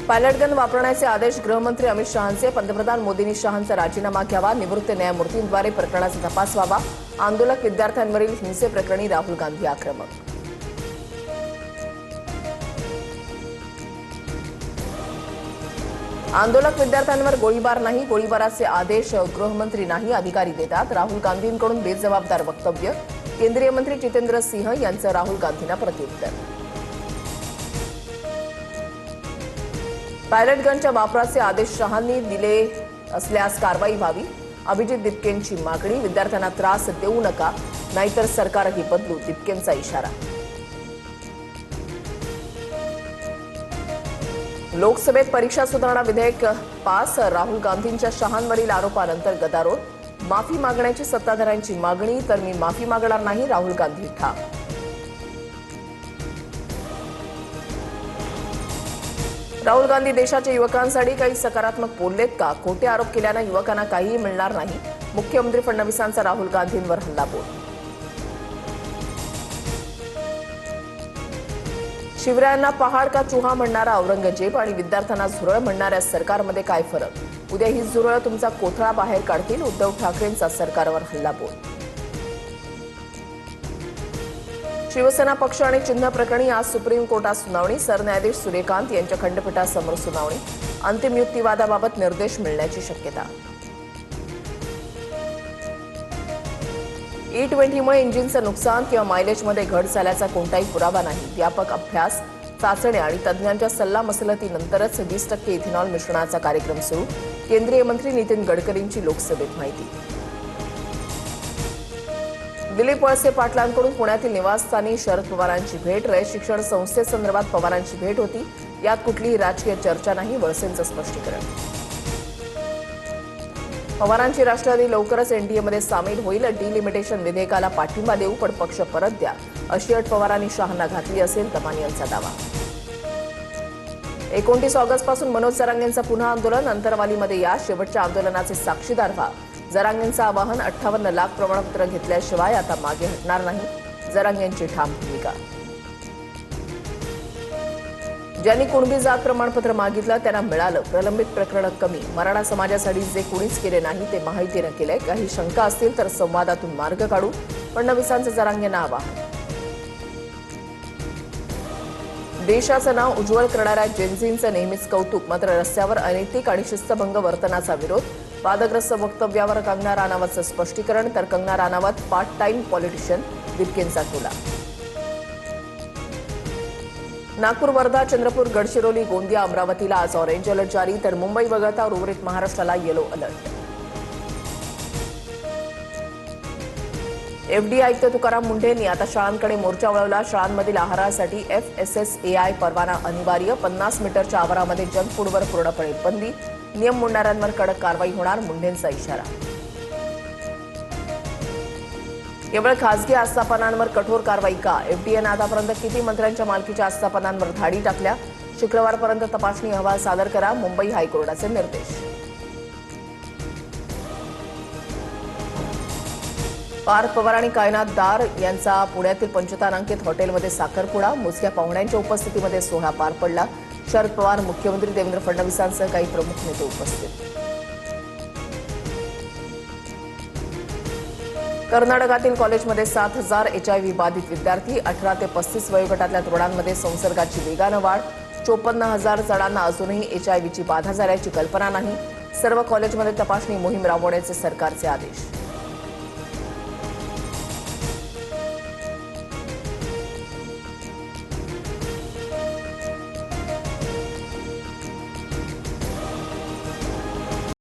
Pilot gun वापरण्याचे आदेश गृहमंत्री अमित शहांचे. पंतप्रधान मोदींनी शहांचा राजीनामा घ्यावा. निवृत्त न्यायमूर्तींद्वारे प्रकरणाचा तपास व्हावा. आंदोलक विद्यार्थ्यांवरील हिंसेप्रकरणी राहुल गांधी आक्रमक. आंदोलक विद्यार्थ्यांवर गोळीबार नाही, गोळीबाराचे आदेश गृहमंत्री नाही अधिकारी देतात. राहुल गांधींकडून बेजबाबदार वक्तव्य. केंद्रीय मंत्री जितेंद्र सिंह यांचं राहुल गांधींना प्रत्युत्तर. पायलट गनच्या वापराचे आदेश शहांनी दिले असल्यास कारवाई व्हावी. अभिजित दिपकेंची मागणी. विद्यार्थ्यांना त्रास देऊ नका, नाहीतर सरकारही बदलू, दिपकेंचा इशारा. लोकसभेत परीक्षा सुधारणा विधेयक पास. राहुल गांधींच्या शहांवरील आरोपानंतर गदारोळ. माफी मागण्याची सत्ताधाऱ्यांची मागणी. तर मी माफी मागणार नाही, राहुल गांधी ठाम. राहुल गांधी देशाच्या युवकांसाठी काही सकारात्मक बोललेत का? खोटे आरोप केल्यानं युवकांना काहीही मिळणार नाही. मुख्यमंत्री फडणवीसांचा राहुल गांधींवर हल्लाबोल. शिवरायांना पहाड का चुहा म्हणणारा औरंगजेब आणि विद्यार्थ्यांना झुरळ म्हणणाऱ्या सरकारमध्ये काय फरक? उद्या ही झुरळ तुमचा कोथळा बाहेर काढतील. उद्धव ठाकरेंचा सरकारवर हल्लाबोल. शिवसेना पक्ष आणि चिन्ह प्रकरणी आज सुप्रीम कोर्टात सुनावणी. सरन्यायाधीश सूर्यकांत यांच्या खंडपीठासमोर सुनावणी. अंतिम युक्तिवादाबाबत निर्देश मिळण्याची शक्यता. E20मुळे इंजिनचं नुकसान किंवा मायलेजमध्ये घट झाल्याचा कोणताही पुरावा नाही. व्यापक अभ्यास, चाचण्या आणि तज्ज्ञांच्या सल्लामसलतीनंतरच 20% इथेनॉल मिश्रणाचा कार्यक्रम सुरू. केंद्रीय मंत्री नितीन गडकरींची लोकसभेत माहिती. दिलीप वळसे पाटलांकडून पुण्यातील निवासस्थानी शरद पवारांची भेट. रयत शिक्षण संस्थेसंदर्भात पवारांची भेट होती. यात कुठलीही राजकीय चर्चा नाही, वळसेंचं स्पष्टीकरण. पवारांची राष्ट्रवादी लवकरच एनडीएमध्ये सामील होईल. डिलिमिटेशन विधेयकाला पाठिंबा देऊ, पण पक्ष परत द्या, अशी अट पवारांनी शहांना घातली असेल, तमानी यांचा दावा. 29 ऑगस्टपासून मनोज जरांगेंचं पुन्हा आंदोलन. अंतरवालीमध्ये या. शेवटच्या आंदोलनाचे साक्षीदार व्हा. जरांगेंचं आवाहन. 58 लाख प्रमाणपत्र घेतल्याशिवाय आता मागे हटणार नाही, जरांगेंची ठाम भूमिका. ज्यांनी कुणबी जात प्रमाणपत्र मागितलं त्यांना मिळालं. प्रलंबित प्रकरणं कमी. मराठा समाजासाठी जे कुणीच केले नाही ते माहितीनं केलंय. काही शंका असतील तर संवादातून मार्ग काढू, फडणवीसांचं जरांगेंना आवाहन. देशाचं नाव उज्ज्वल करणाऱ्या जेनझींचं नेहमीच कौतुक. मात्र रस्त्यावर अनैतिक आणि शिस्तभंग वर्तनाचा विरोध. वादग्रस्त वक्तव्यावर कंगना राणावतचं स्पष्टीकरण. तर Kangana Ranaut part time politician, दिपकेंचा टोला. नागपूर, वर्धा, चंद्रपूर, गडचिरोली, गोंदिया, अमरावतीला आज ऑरेंज अलर्ट जारी. तर मुंबई वगळता उर्वरित महाराष्ट्राला येलो अलर्ट. एफडी आयुक्त तुकाराम मुंढेंनी आता शाळांकडे मोर्चा वळवला. शाळांमधील आहारासाठी FSSAI परवाना अनिवार्य. 50 मीटरच्या आवारामध्ये जंक फूडवर पूर्णपणे बंदी. नियम मोडणाऱ्यांवर कडक कारवाई होणार, मुंढेंचा इशारा. केवळ खासगी आस्थापनांवर कठोर कारवाई का? एफडीएनं आतापर्यंत किती मंत्र्यांच्या मालकीच्या आस्थापनांवर धाडी टाकल्या? शुक्रवारपर्यंत तपासणी अहवाल सादर करा, मुंबई हायकोर्टाचे निर्देश. पार्थ पवार आणि कायनात दार यांचा पुण्यातील पंचतारांकित हॉटेलमध्ये साखरपुडा. मोजक्या पाहुण्यांच्या उपस्थितीमध्ये सोहळा पार पडला. शरद पवार, मुख्यमंत्री देवेंद्र फडणवीसांसह काही प्रमुख नेते उपस्थित. कर्नाटकातील कॉलेजमध्ये 7,000 HIV बाधित विद्यार्थी. 18 ते 35 वयोगटातल्या तरुणांमध्ये संसर्गाची वेगानं वाढ. 54,000 जणांना अजूनही HIVची बाधा झाल्याची कल्पना नाही. सर्व कॉलेजमध्ये तपासणी मोहीम राबवण्याचे सरकारचे आदेश.